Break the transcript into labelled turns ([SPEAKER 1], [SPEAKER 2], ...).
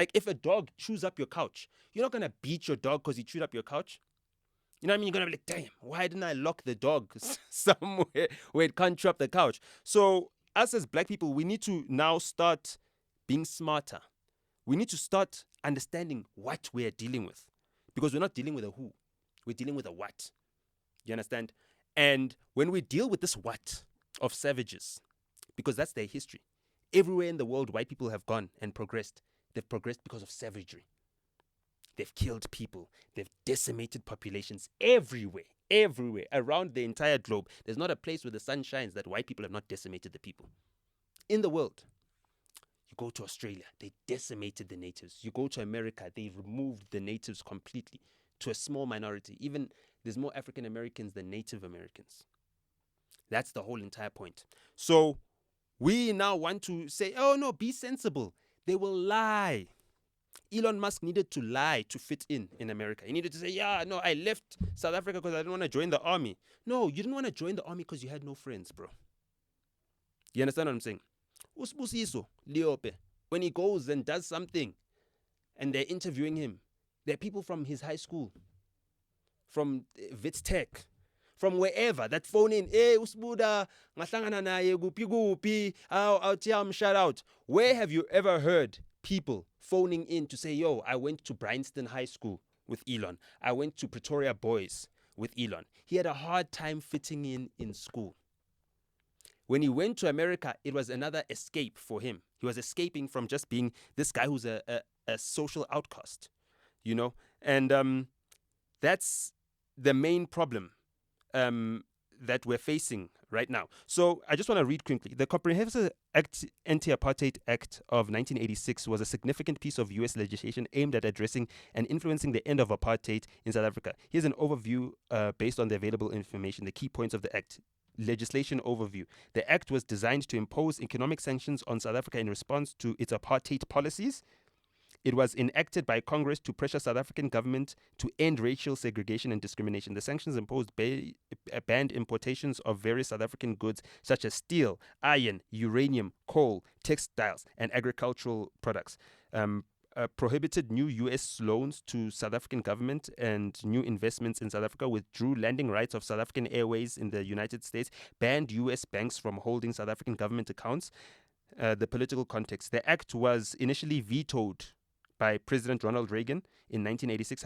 [SPEAKER 1] Like if a dog chews up your couch, you're not gonna beat your dog because he chewed up your couch. You know what I mean? You're gonna be like, damn, why didn't I lock the dog somewhere where it can't chew up the couch? So us as black people, we need to now start being smarter. We need to start understanding what we're dealing with. Because we're not dealing with a who, we're dealing with a what. You understand? And when we deal with this what of savages, because that's their history, everywhere in the world white people have gone and progressed. They've progressed because of savagery. They've killed people. They've decimated populations everywhere, around the entire globe. There's not a place where the sun shines that white people have not decimated the people. In the world, you go to Australia, they decimated the natives. You go to America, they removed the natives completely to a small minority. Even there's more African Americans than Native Americans. That's the whole entire point. So we now want to say, oh no, be sensible. They will lie. Elon Musk needed to lie to fit in America. He needed to say, yeah, no, I left South Africa because I didn't want to join the army. No, you didn't want to join the army because you had no friends, bro. You understand what I'm saying? Usbusiso, Liope, when he goes and does something and they're interviewing him, there are people from his high school, from Wits Tech, from wherever that phone in, hey, Usbuda, ngahlangana naye gupi, I'll shout out. Where have you ever heard people phoning in to say, yo, I went to Bryanston High School with Elon. I went to Pretoria Boys with Elon. He had a hard time fitting in school. When he went to America, it was another escape for him. He was escaping from just being this guy who's a social outcast, you know? And that's the main problem that we're facing right now. So I just want to read quickly. The Comprehensive Anti-Apartheid Act of 1986 was a significant piece of U.S. legislation aimed at addressing and influencing the end of apartheid in South Africa. Here's an overview based on the available information, the key points of the act. Legislation overview. The act was designed to impose economic sanctions on South Africa in response to its apartheid policies. It was enacted by Congress to pressure South African government to end racial segregation and discrimination. The sanctions imposed banned importations of various South African goods such as steel, iron, uranium, coal, textiles, and agricultural products. Prohibited new U.S. loans to South African government and new investments in South Africa, withdrew landing rights of South African Airways in the United States, banned U.S. banks from holding South African government accounts. The political context. The act was initially vetoed by President Ronald Reagan in 1986.